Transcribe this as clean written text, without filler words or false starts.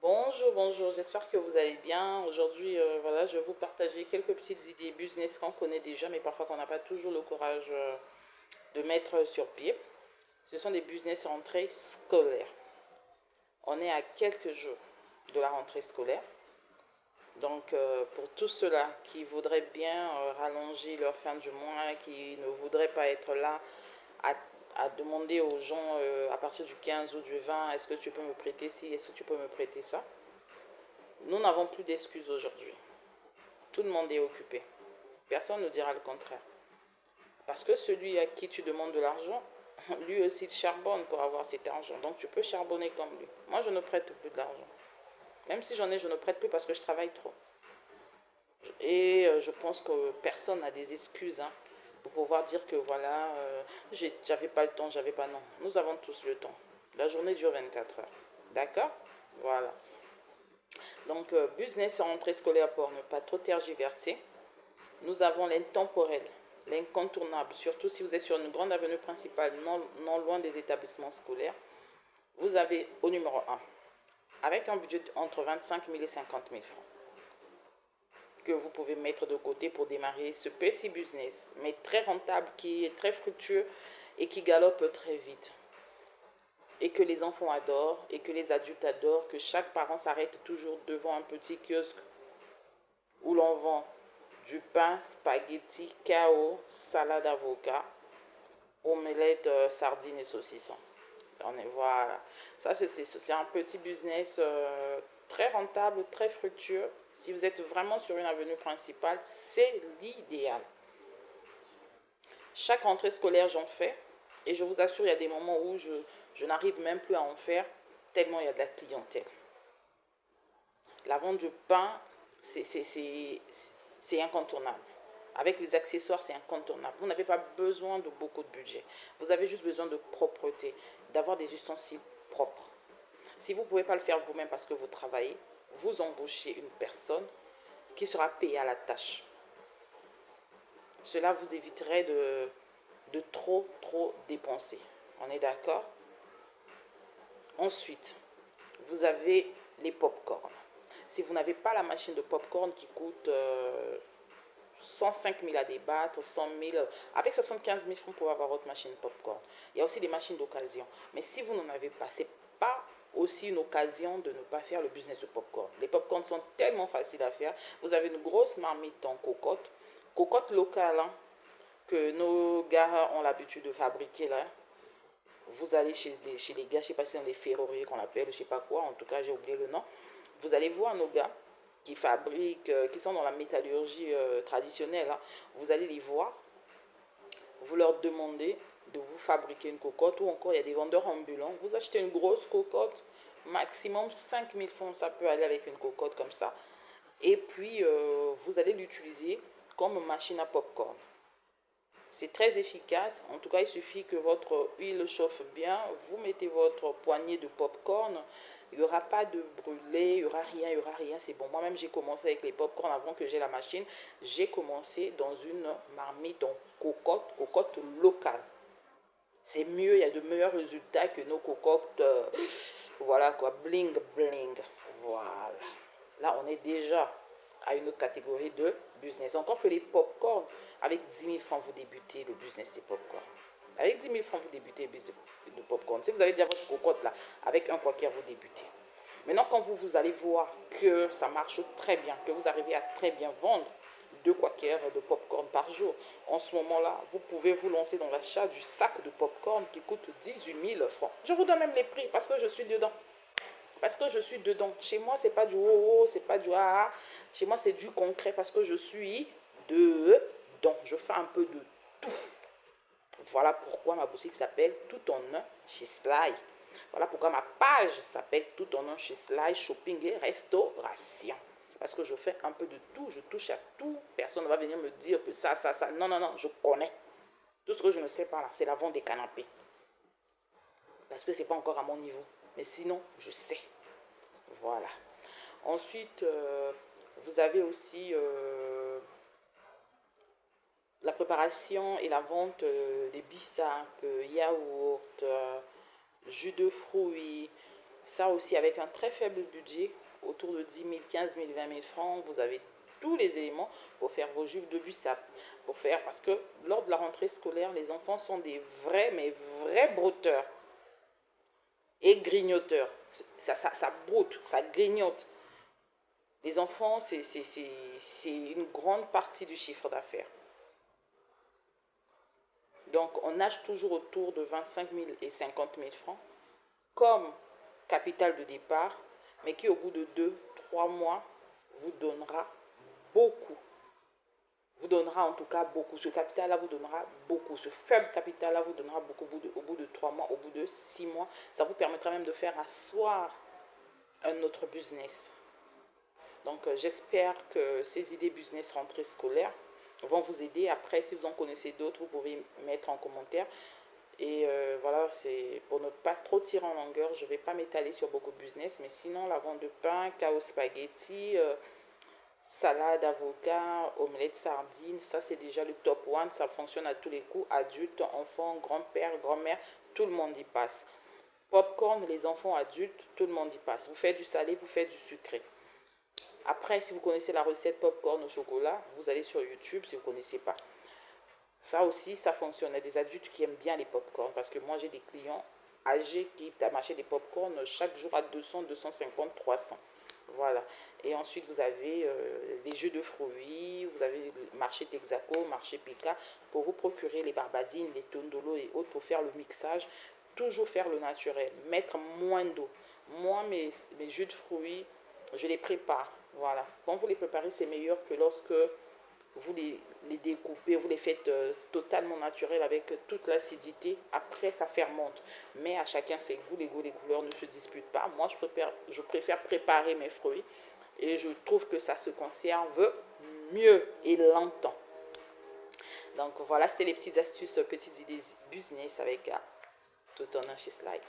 Bonjour, bonjour, j'espère que vous allez bien. Aujourd'hui, voilà, je vais vous partager quelques petites idées business qu'on connaît déjà, mais parfois qu'on n'a pas toujours le courage de mettre sur pied. Ce sont des business rentrées scolaires. On est à quelques jours de la rentrée scolaire. Donc, pour tous ceux-là qui voudraient bien rallonger leur fin du mois, qui ne voudraient pas être là à, à demander aux gens à partir du 15 ou du 20, est-ce que tu peux me prêter ci, est-ce que tu peux me prêter ça? Nous n'avons plus d'excuses aujourd'hui. Tout le monde est occupé. Personne ne dira le contraire. Parce que celui à qui tu demandes de l'argent, lui aussi il charbonne pour avoir cet argent. Donc tu peux charbonner comme lui. Moi, je ne prête plus de l'argent. Même si j'en ai, je ne prête plus parce que je travaille trop. Et je pense que personne n'a des excuses pour pouvoir dire que voilà, j'avais pas le temps, j'avais pas non. Nous avons tous le temps. La journée dure 24 heures. D'accord? Voilà. Donc, business en rentrée scolaire pour ne pas trop tergiverser. Nous avons l'intemporel, l'incontournable, surtout si vous êtes sur une grande avenue principale, non loin des établissements scolaires. Vous avez au numéro un, avec un budget entre 25 000 et 50 000 francs, que vous pouvez mettre de côté pour démarrer ce petit business, mais très rentable, qui est très fructueux et qui galope très vite. Et que les enfants adorent, et que les adultes adorent, que chaque parent s'arrête toujours devant un petit kiosque où l'on vend du pain, spaghetti, chaos, salade avocat, omelette, sardines et saucisson. Voilà. Ça, c'est un petit business très rentable, très fructueux. Si vous êtes vraiment sur une avenue principale, c'est l'idéal. Chaque rentrée scolaire, j'en fais. Et je vous assure, il y a des moments où je n'arrive même plus à en faire, tellement il y a de la clientèle. La vente du pain, c'est incontournable. Avec les accessoires, c'est incontournable. Vous n'avez pas besoin de beaucoup de budget. Vous avez juste besoin de propreté, d'avoir des ustensiles propres. Si vous ne pouvez pas le faire vous-même parce que vous travaillez, vous embauchez une personne qui sera payée à la tâche. Cela vous éviterait de trop dépenser. On est d'accord? Ensuite, vous avez les pop-corn. Si vous n'avez pas la machine de pop-corn qui coûte 105 000 à débattre, 100 000, avec 75 000 francs pour avoir votre machine pop-corn. Il y a aussi des machines d'occasion. Mais si vous n'en avez pas, ce n'est pas aussi une occasion de ne pas faire le business de pop-corn. Les pop-corn sont tellement faciles à faire. Vous avez une grosse marmite en cocotte, cocotte locale, que nos gars ont l'habitude de fabriquer là. Vous allez chez les gars, je ne sais pas si c'est dans les ferronneries qu'on appelle, je ne sais pas quoi, en tout cas j'ai oublié le nom. Vous allez voir nos gars qui fabriquent, qui sont dans la métallurgie traditionnelle, vous allez les voir, vous leur demandez de vous fabriquer une cocotte, ou encore il y a des vendeurs ambulants, vous achetez une grosse cocotte, maximum 5 000 francs, ça peut aller avec une cocotte comme ça, et puis vous allez l'utiliser comme machine à popcorn. C'est très efficace. En tout cas, il suffit que votre huile chauffe bien. Vous mettez votre poignée de popcorn. Il n'y aura pas de brûlé, il n'y aura rien, il n'y aura rien. C'est bon. Moi-même, j'ai commencé avec les popcorn avant que j'ai la machine. J'ai commencé dans une marmite en cocotte, cocotte locale. C'est mieux, il y a de meilleurs résultats que nos cocottes, voilà quoi, bling bling. Voilà. Là, on est déjà à une autre catégorie de business. Encore que les pop-corn, avec 10 000 francs, vous débutez le business des pop-corn. Avec 10 000 francs, vous débutez le business de pop-corn. Si vous avez déjà votre cocotte là, avec un quaker, vous débutez. Maintenant, quand vous allez voir que ça marche très bien, que vous arrivez à très bien vendre deux quakers de pop-corn par jour, en ce moment-là, vous pouvez vous lancer dans l'achat du sac de pop-corn qui coûte 18 000 francs. Je vous donne même les prix parce que je suis dedans. Parce que je suis dedans. Chez moi, c'est pas du oh, c'est pas du ah. Chez moi, c'est du concret parce que je suis dedans. Je fais un peu de tout. Voilà pourquoi ma boutique s'appelle Tout en un chez Sly. Voilà pourquoi ma page s'appelle Tout en un chez Sly Shopping et Restauration. Parce que je fais un peu de tout, je touche à tout. Personne ne va venir me dire que ça. Non, non, non, je connais. Tout ce que je ne sais pas là, c'est la vente des canapés. Parce que c'est pas encore à mon niveau. Mais sinon, je sais. Voilà. Ensuite, vous avez aussi la préparation et la vente des bissapes, yaourts, jus de fruits, Ça aussi, avec un très faible budget, autour de 10 000, 15 000, 20 000 francs, vous avez tous les éléments pour faire vos jupes de Bussap. Parce que lors de la rentrée scolaire, les enfants sont des vrais, mais vrais brouteurs et grignoteurs. Ça broute, ça grignote. Les enfants, c'est une grande partie du chiffre d'affaires. Donc, on nage toujours autour de 25 000 et 50 000 francs comme capital de départ, mais qui au bout de 2, 3 mois vous donnera beaucoup. Vous donnera en tout cas beaucoup. Ce capital-là vous donnera beaucoup. Ce faible capital-là vous donnera beaucoup au bout de 3 mois, au bout de 6 mois. Ça vous permettra même de faire asseoir un autre business. Donc, j'espère que ces idées business rentrée scolaire vont vous aider. Après, si vous en connaissez d'autres, vous pouvez mettre en commentaire. Et voilà, c'est pour ne pas trop tirer en longueur, je ne vais pas m'étaler sur beaucoup de business, mais sinon, la vente de pain, chaos spaghetti, salade, avocat, omelette, sardine, ça c'est déjà le top one, ça fonctionne à tous les coups, adultes, enfants, grand-père, grand-mère, tout le monde y passe. Popcorn, les enfants adultes, tout le monde y passe. Vous faites du salé, vous faites du sucré. Après, si vous connaissez la recette popcorn au chocolat, vous allez sur YouTube si vous ne connaissez pas. Ça aussi, ça fonctionne. Il y a des adultes qui aiment bien les pop-corn parce que moi, j'ai des clients âgés qui m'achètent des pop-corn chaque jour à 200, 250, 300. Voilà. Et ensuite, vous avez les jus de fruits, vous avez le marché Texaco, marché Pika, pour vous procurer les barbadines, les tondolo et autres pour faire le mixage. Toujours faire le naturel, mettre moins d'eau. Moi, mes jus de fruits, je les prépare. Voilà. Quand vous les préparez, c'est meilleur que lorsque vous les découpez, vous les faites totalement naturels avec toute l'acidité. Après, ça fermente. Mais à chacun ses goûts, les couleurs ne se disputent pas. Moi, je préfère préparer mes fruits et je trouve que ça se conserve mieux et longtemps. Donc voilà, c'était les petites astuces, petites idées business avec tout en un chez Slide.